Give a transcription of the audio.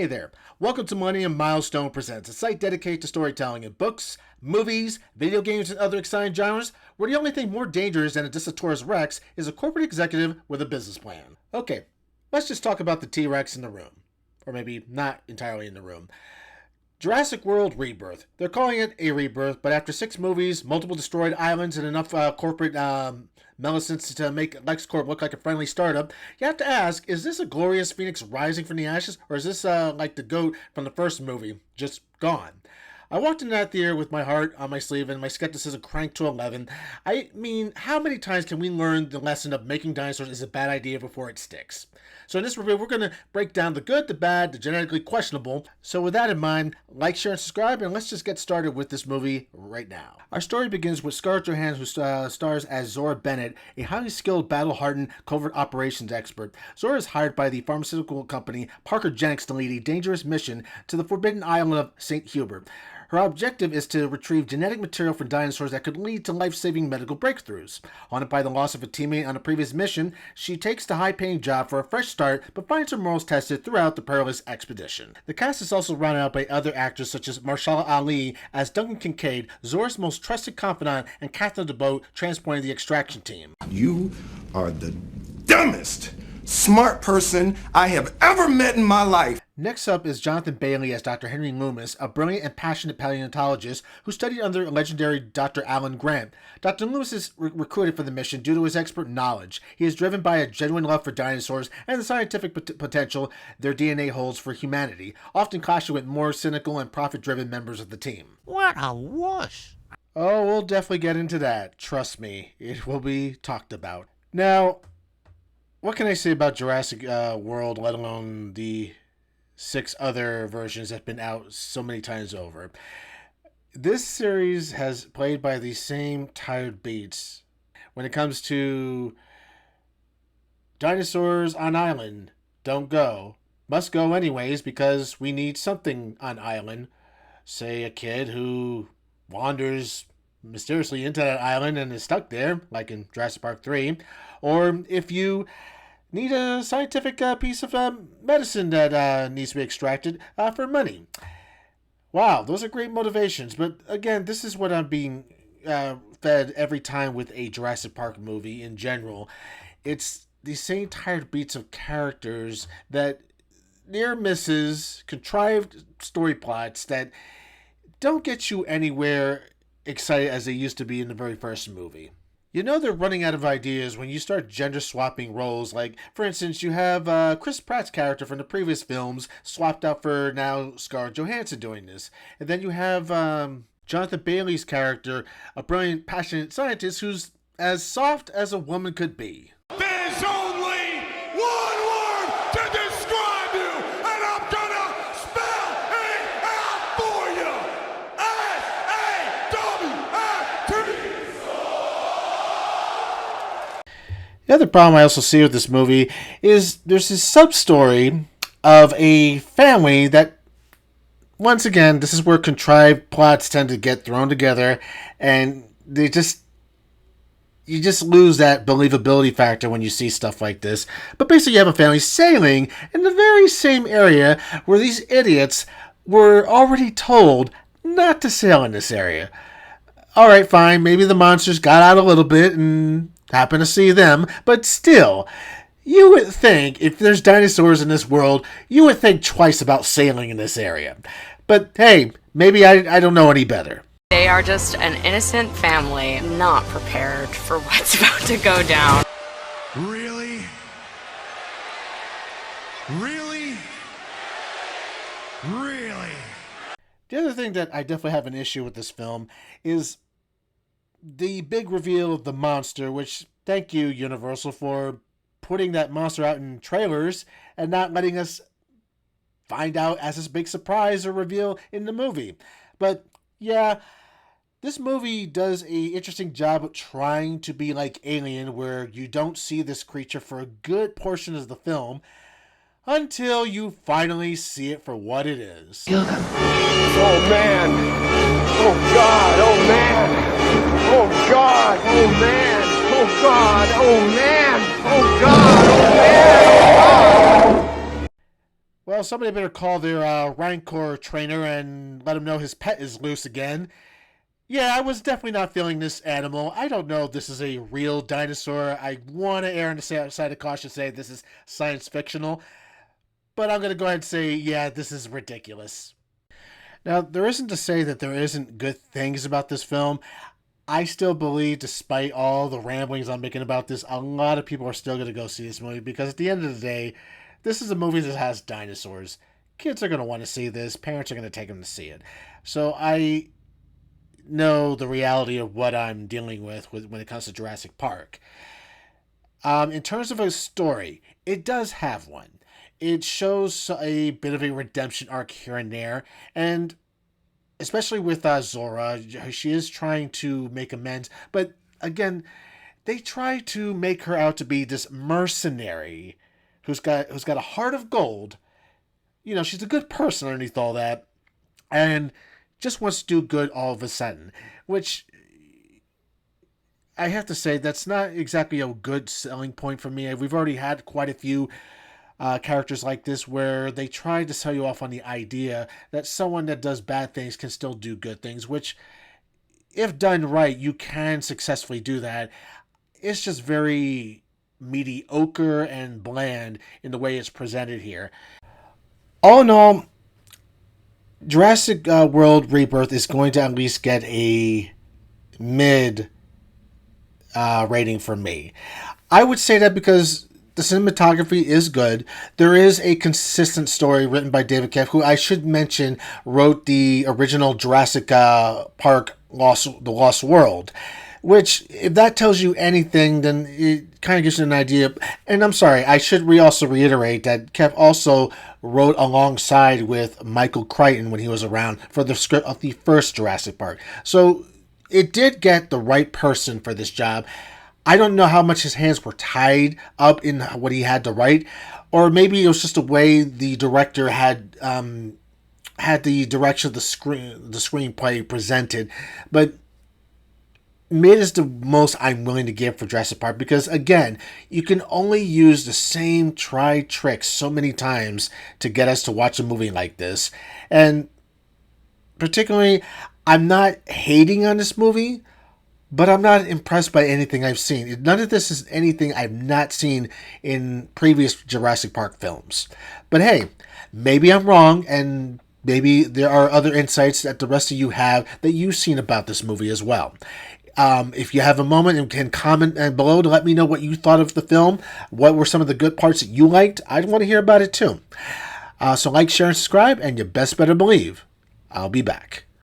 Hey there, welcome to Millennium Milestone Presents, a site dedicated to storytelling in books, movies, video games, and other exciting genres, where the only thing more dangerous than a Disatosaurus Rex is a corporate executive with a business plan. Okay, let's just talk about the T-Rex in the room. Or maybe not entirely in the room. Jurassic World Rebirth. They're calling it a rebirth, but after 6 movies, multiple destroyed islands, and enough corporate malfeasance to make LexCorp look like a friendly startup, you have to ask, is this a glorious phoenix rising from the ashes, or is this like the goat from the first movie, just gone? I walked into that theater with my heart on my sleeve and my skepticism cranked to 11. I mean, how many times can we learn the lesson of making dinosaurs is a bad idea before it sticks? So in this review, we're going to break down the good, the bad, the genetically questionable. So with that in mind, like, share, and subscribe, and let's just get started with this movie right now. Our story begins with Scarlett Johansson, who stars as Zora Bennett, a highly skilled, battle-hardened covert operations expert. Zora is hired by the pharmaceutical company Parker Genetics to lead a dangerous mission to the forbidden island of St. Hubert. Her objective is to retrieve genetic material from dinosaurs that could lead to life-saving medical breakthroughs. Haunted by the loss of a teammate on a previous mission, she takes the high-paying job for a fresh start, but finds her morals tested throughout the perilous expedition. The cast is also rounded out by other actors such as Mahershala Ali as Duncan Kincaid, Zora's most trusted confidant, and Catherine DeBoat transporting the extraction team. You are the dumbest, smart person I have ever met in my life. Next up is Jonathan Bailey as Dr. Henry Loomis, a brilliant and passionate paleontologist who studied under legendary Dr. Alan Grant. Dr. Loomis is recruited for the mission due to his expert knowledge. He is driven by a genuine love for dinosaurs and the scientific potential their DNA holds for humanity, often clashing with more cynical and profit-driven members of the team. What a wuss! Oh, we'll definitely get into that. Trust me, it will be talked about. Now, what can I say about Jurassic World, let alone the 6 other versions that have been out so many times over? This series has played by the same tired beats when it comes to dinosaurs on island. Don't go. Must go anyways because we need something on island. Say a kid who wanders mysteriously into that island and is stuck there, like in Jurassic Park 3. Or if you need a scientific piece of medicine that needs to be extracted for money. Wow, those are great motivations. But again, this is what I'm being fed every time with a Jurassic Park movie in general. It's the same tired beats of characters that near misses, contrived story plots that don't get you anywhere excited as they used to be in the very first movie. You know they're running out of ideas when you start gender-swapping roles. Like, for instance, you have Chris Pratt's character from the previous films swapped out for now Scarlett Johansson doing this. And then you have Jonathan Bailey's character, a brilliant, passionate scientist who's as soft as a woman could be. There's only one word to describe you, and I'm gonna spell it out for you. S-A-W-F-T. The other problem I also see with this movie is there's this sub-story of a family that, once again, this is where contrived plots tend to get thrown together, and you just lose that believability factor when you see stuff like this. But basically you have a family sailing in the very same area where these idiots were already told not to sail in this area. Alright, fine, maybe the monsters got out a little bit and happen to see them, but still, you would think if there's dinosaurs in this world, you would think twice about sailing in this area. But hey, maybe I don't know any better. They are just an innocent family, not prepared for what's about to go down. Really? Really? Really? The other thing that I definitely have an issue with this film is the big reveal of the monster, which, thank you, Universal, for putting that monster out in trailers and not letting us find out as this big surprise or reveal in the movie. But, yeah, this movie does an interesting job of trying to be like Alien, where you don't see this creature for a good portion of the film until you finally see it for what it is. Oh man! Oh God! Oh man! Oh God! Oh man! Oh God! Oh man! Oh God! Oh man! Oh God! Well, somebody better call their Rancor trainer and let him know his pet is loose again. Yeah, I was definitely not feeling this animal. I don't know if this is a real dinosaur. I want to err on the side of caution, say this is science fictional. But I'm going to go ahead and say, yeah, this is ridiculous. Now, there isn't to say that there isn't good things about this film. I still believe, despite all the ramblings I'm making about this, a lot of people are still going to go see this movie because at the end of the day, this is a movie that has dinosaurs. Kids are going to want to see this. Parents are going to take them to see it. So I know the reality of what I'm dealing with when it comes to Jurassic Park. In terms of a story, it does have one. It shows a bit of a redemption arc here and there, and especially with Zora, she is trying to make amends, but again, they try to make her out to be this mercenary who's got a heart of gold. You know, she's a good person underneath all that, and just wants to do good all of a sudden, which I have to say that's not exactly a good selling point for me. We've already had quite a few characters like this where they try to sell you off on the idea that someone that does bad things can still do good things, which if done right, you can successfully do that. It's just very mediocre and bland in the way it's presented here. All in all, Jurassic World Rebirth is going to at least get a mid rating from me. I would say that because the cinematography is good. There is a consistent story written by David Keff, who I should mention wrote the original Jurassic Park The Lost World. Which, if that tells you anything, then it kind of gives you an idea. And I'm sorry, I should also reiterate that Kev also wrote alongside with Michael Crichton when he was around for the script of the first Jurassic Park. So it did get the right person for this job. I don't know how much his hands were tied up in what he had to write, or maybe it was just the way the director had the direction of the screenplay presented. But mid is the most I'm willing to give for Jurassic Park because, again, you can only use the same tried tricks so many times to get us to watch a movie like this. And particularly, I'm not hating on this movie, but I'm not impressed by anything I've seen. None of this is anything I've not seen in previous Jurassic Park films. But hey, maybe I'm wrong, and maybe there are other insights that the rest of you have that you've seen about this movie as well. If you have a moment and can comment below to let me know what you thought of the film, what were some of the good parts that you liked, I'd want to hear about it too. So like, share, and subscribe, and you best better believe I'll be back.